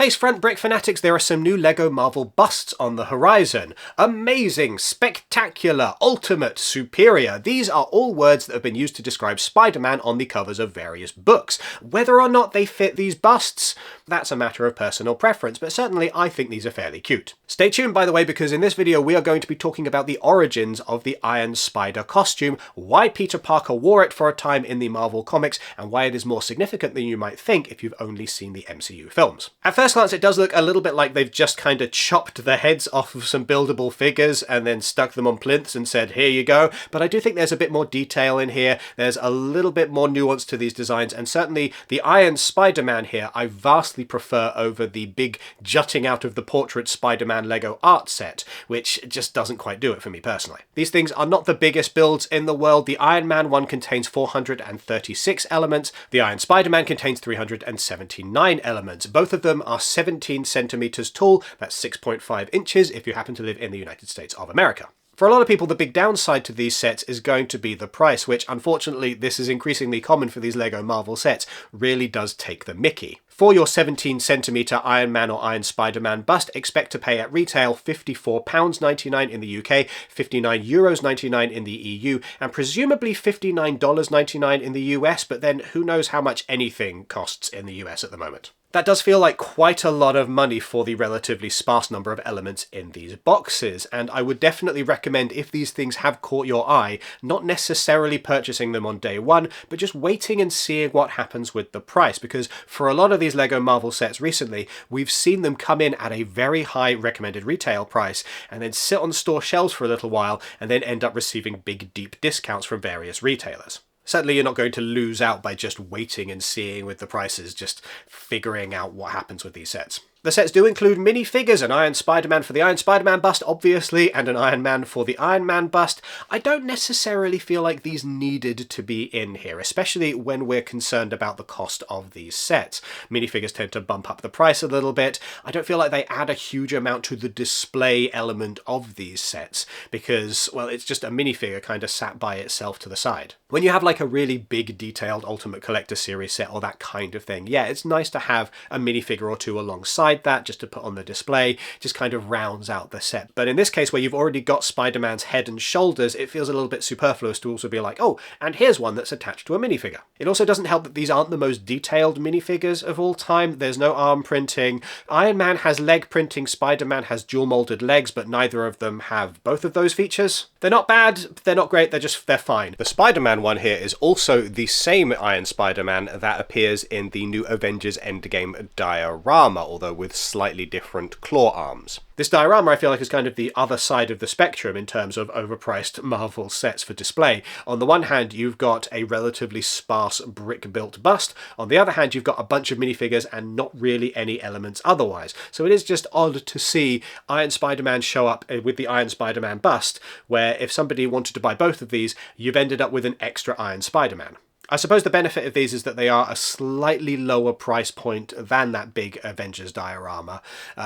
Face front brick fanatics, there are some new LEGO Marvel busts on the horizon. Amazing, spectacular, ultimate, superior. These are all words that have been used to describe Spider-Man on the covers of various books. Whether or not they fit these busts, that's a matter of personal preference, but certainly I think these are fairly cute. Stay tuned, by the way, because in this video we are going to be talking about the origins of the Iron Spider costume, why Peter Parker wore it for a time in the Marvel comics, and why it is more significant than you might think if you've only seen the MCU films. At first glance, it does look a little bit like they've just kind of chopped the heads off of some buildable figures and then stuck them on plinths and said, here you go. But I do think there's a bit more detail in here. There's a little bit more nuance to these designs, and certainly the Iron Spider-Man here I vastly prefer over the big jutting out of the portrait Spider-Man Lego art set, which just doesn't quite do it for me personally. These things are not the biggest builds in the world. The Iron Man one contains 436 elements. The Iron Spider-Man contains 379 elements. Both of them are 17 centimeters tall. That's 6.5 inches if you happen to live in the United States of America. For a lot of people, the big downside to these sets is going to be the price, which unfortunately, this is increasingly common for these LEGO Marvel sets, really does take the mickey. For your 17 centimeter Iron Man or Iron Spider-Man bust, expect to pay at retail £54.99 in the UK, €59.99 in the EU, and presumably $59.99 in the US, but then who knows how much anything costs in the US at the moment. That does feel like quite a lot of money for the relatively sparse number of elements in these boxes, and I would definitely recommend, if these things have caught your eye, not necessarily purchasing them on day one, but just waiting and seeing what happens with the price, because for a lot of these LEGO Marvel sets recently, we've seen them come in at a very high recommended retail price, and then sit on store shelves for a little while, and then end up receiving big, deep discounts from various retailers. Certainly you're not going to lose out by just waiting and seeing with the prices, just figuring out what happens with these sets. The sets do include minifigures, an Iron Spider-Man for the Iron Spider-Man bust, obviously, and an Iron Man for the Iron Man bust. I don't necessarily feel like these needed to be in here, especially when we're concerned about the cost of these sets. Minifigures tend to bump up the price a little bit. I don't feel like they add a huge amount to the display element of these sets, because, well, it's just a minifigure kind of sat by itself to the side. When you have like a really big detailed Ultimate Collector Series set or that kind of thing, yeah, it's nice to have a minifigure or two alongside that just to put on the display, just kind of rounds out the set. But in this case, where you've already got Spider-Man's head and shoulders, it feels a little bit superfluous to also be like, oh, and here's one that's attached to a minifigure. It also doesn't help that these aren't the most detailed minifigures of all time. There's no arm printing. Iron Man has leg printing, Spider-Man has dual molded legs, but neither of them have both of those features. They're not bad, they're not great, they're fine. The Spider-Man one here is also the same Iron Spider-Man that appears in the new Avengers Endgame diorama, although with slightly different claw arms. This diorama I feel like is kind of the other side of the spectrum in terms of overpriced Marvel sets for display. On the one hand, you've got a relatively sparse brick-built bust. On the other hand, you've got a bunch of minifigures and not really any elements otherwise. So it is just odd to see Iron Spider-Man show up with the Iron Spider-Man bust, where if somebody wanted to buy both of these, you've ended up with an extra Iron Spider-Man. I suppose the benefit of these is that they are a slightly lower price point than that big Avengers diorama.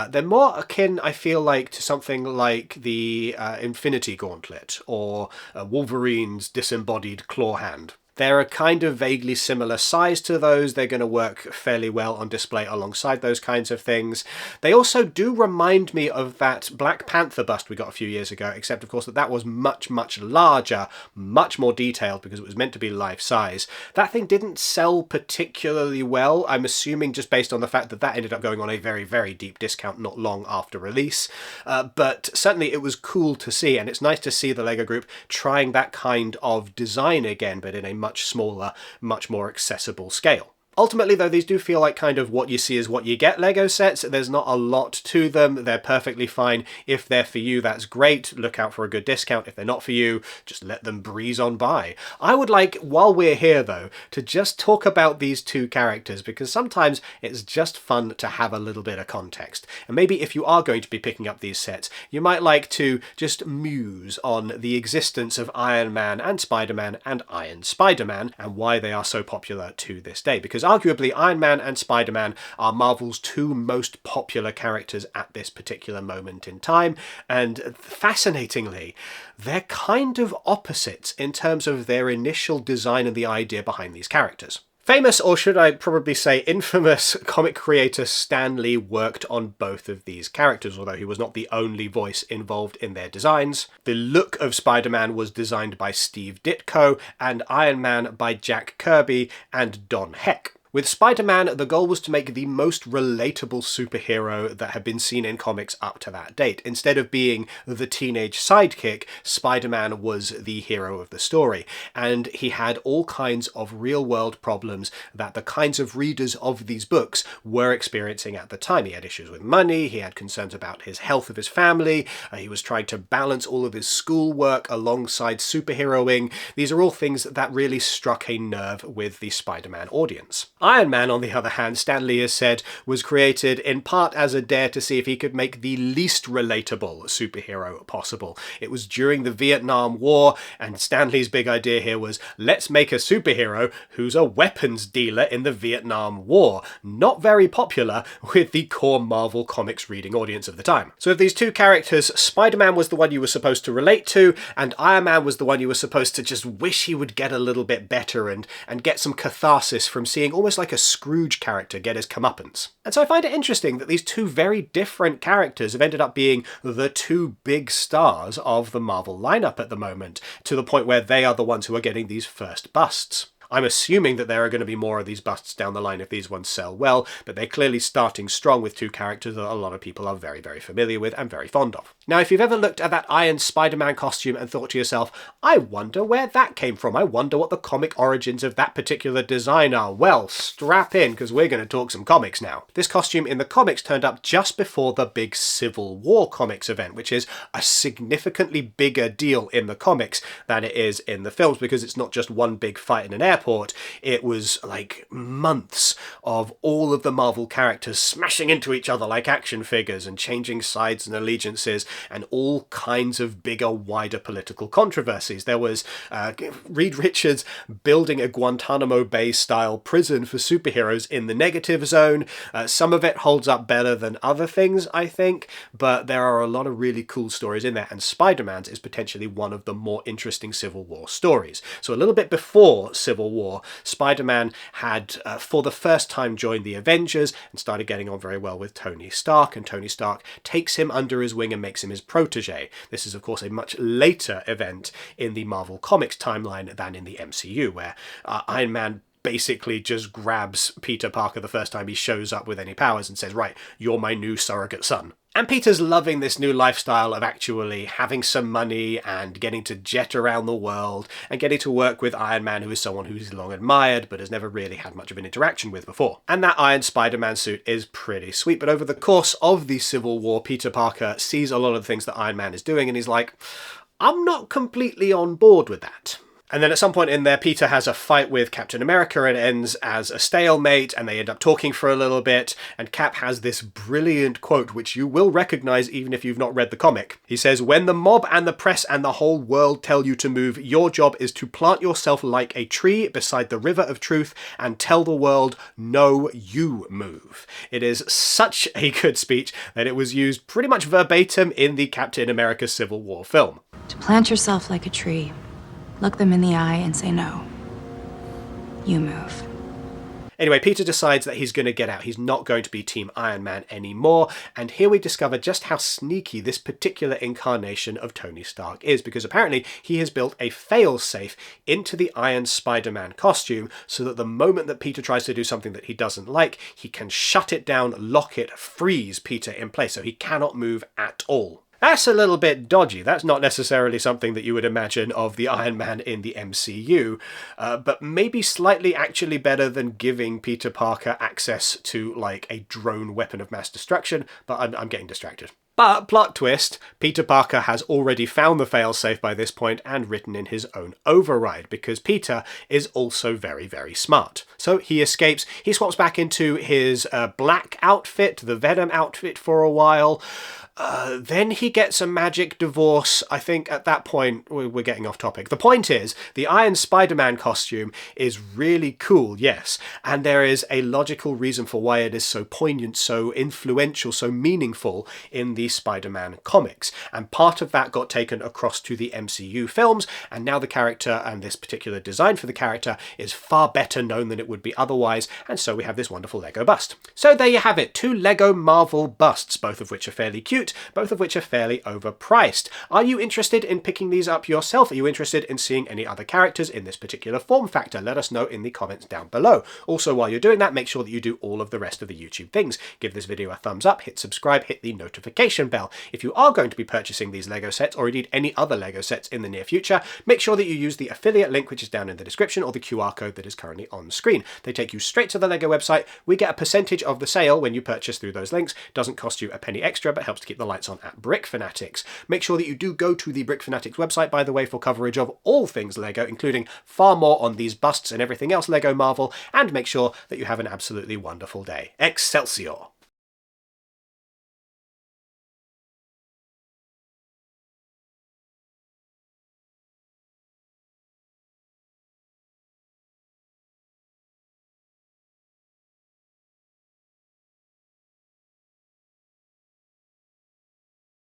They're more akin, I feel like, to something like the Infinity Gauntlet or Wolverine's disembodied claw hand. They're a kind of vaguely similar size to those. They're going to work fairly well on display alongside those kinds of things. They also do remind me of that Black Panther bust we got a few years ago, except of course that was much, much larger, much more detailed because it was meant to be life size. That thing didn't sell particularly well, I'm assuming just based on the fact that that ended up going on a very, very deep discount not long after release. But certainly it was cool to see, and it's nice to see the LEGO Group trying that kind of design again, but in a much smaller, much more accessible scale. Ultimately, though, these do feel like kind of what you see is what you get LEGO sets. There's not a lot to them. They're perfectly fine. If they're for you, that's great. Look out for a good discount. If they're not for you, just let them breeze on by. I would like, while we're here, though, to just talk about these two characters, because sometimes it's just fun to have a little bit of context. And maybe if you are going to be picking up these sets, you might like to just muse on the existence of Iron Man and Spider-Man and Iron Spider-Man and why they are so popular to this day. Because arguably Iron Man and Spider-Man are Marvel's two most popular characters at this particular moment in time, and fascinatingly, they're kind of opposites in terms of their initial design and the idea behind these characters. Famous, or should I probably say infamous, comic creator Stan Lee worked on both of these characters, although he was not the only voice involved in their designs. The look of Spider-Man was designed by Steve Ditko, and Iron Man by Jack Kirby and Don Heck. With Spider-Man, the goal was to make the most relatable superhero that had been seen in comics up to that date. Instead of being the teenage sidekick, Spider-Man was the hero of the story, and he had all kinds of real-world problems that the kinds of readers of these books were experiencing at the time. He had issues with money, he had concerns about his health of his family, he was trying to balance all of his schoolwork alongside superheroing. These are all things that really struck a nerve with the Spider-Man audience. Iron Man, on the other hand, Stan Lee has said, was created in part as a dare to see if he could make the least relatable superhero possible. It was during the Vietnam War, and Stan Lee's big idea here was, let's make a superhero who's a weapons dealer in the Vietnam War. Not very popular with the core Marvel Comics reading audience of the time. So of these two characters, Spider-Man was the one you were supposed to relate to, and Iron Man was the one you were supposed to just wish he would get a little bit better and get some catharsis from seeing almost like a Scrooge character get his comeuppance. And so I find it interesting that these two very different characters have ended up being the two big stars of the Marvel lineup at the moment, to the point where they are the ones who are getting these first busts. I'm assuming that there are going to be more of these busts down the line if these ones sell well, but they're clearly starting strong with two characters that a lot of people are very, very familiar with and very fond of. Now, if you've ever looked at that Iron Spider-Man costume and thought to yourself, I wonder where that came from, I wonder what the comic origins of that particular design are, well, strap in, because we're going to talk some comics now. This costume in the comics turned up just before the big Civil War comics event, which is a significantly bigger deal in the comics than it is in the films, because it's not just one big fight in an airport. It was like months of all of the Marvel characters smashing into each other like action figures and changing sides and allegiances and all kinds of bigger, wider political controversies. There was Reed Richards building a Guantanamo Bay style prison for superheroes in the negative zone. Some of it holds up better than other things, I think, but there are a lot of really cool stories in there, and Spider-Man's is potentially one of the more interesting Civil War stories. So a little bit before Civil War, Spider-Man had for the first time joined the Avengers and started getting on very well with Tony Stark, and Tony Stark takes him under his wing and makes him his protege. This is of course a much later event in the Marvel Comics timeline than in the MCU, where Iron Man basically just grabs Peter Parker the first time he shows up with any powers and says, right, you're my new surrogate son. And Peter's loving this new lifestyle of actually having some money and getting to jet around the world and getting to work with Iron Man, who is someone who's long admired but has never really had much of an interaction with before. And that Iron Spider-Man suit is pretty sweet, but over the course of the Civil War, Peter Parker sees a lot of the things that Iron Man is doing and he's like, I'm not completely on board with that. And then at some point in there, Peter has a fight with Captain America and it ends as a stalemate, and they end up talking for a little bit, and Cap has this brilliant quote, which you will recognise even if you've not read the comic. He says, when the mob and the press and the whole world tell you to move, your job is to plant yourself like a tree beside the river of truth and tell the world, no, you move. It is such a good speech that it was used pretty much verbatim in the Captain America Civil War film. To plant yourself like a tree. Look them in the eye and say no. You move. Anyway, Peter decides that he's going to get out. He's not going to be Team Iron Man anymore. And here we discover just how sneaky this particular incarnation of Tony Stark is, because apparently he has built a fail-safe into the Iron Spider-Man costume so that the moment that Peter tries to do something that he doesn't like, he can shut it down, lock it, freeze Peter in place so he cannot move at all. That's a little bit dodgy. That's not necessarily something that you would imagine of the Iron Man in the MCU, but maybe slightly actually better than giving Peter Parker access to like a drone weapon of mass destruction, but I'm getting distracted. But, plot twist, Peter Parker has already found the failsafe by this point and written in his own override, because Peter is also very, very smart. So he escapes, he swaps back into his black outfit, the Venom outfit for a while. Then he gets a magic divorce. I think at that point, we're getting off topic. The point is, the Iron Spider-Man costume is really cool, yes, and there is a logical reason for why it is so poignant, so influential, so meaningful in the the Spider-Man comics, and part of that got taken across to the MCU films, and now the character and this particular design for the character is far better known than it would be otherwise, and so we have this wonderful Lego bust. So there you have it, 2 Lego Marvel busts, both of which are fairly cute, both of which are fairly overpriced. Are you interested in picking these up yourself? Are you interested in seeing any other characters in this particular form factor? Let us know in the comments down below. Also, while you're doing that, make sure that you do all of the rest of the YouTube things. Give this video a thumbs up, hit subscribe, hit the notification bell. If you are going to be purchasing these Lego sets, or indeed any other Lego sets in the near future, make sure that you use the affiliate link which is down in the description, or the QR code that is currently on screen. They take you straight to the Lego website. We get a percentage of the sale when you purchase through those links. Doesn't cost you a penny extra, but helps to keep the lights on at Brick Fanatics. Make sure that you do go to the Brick Fanatics website, by the way, for coverage of all things Lego, including far more on these busts and everything else Lego Marvel, and make sure that you have an absolutely wonderful day. Excelsior!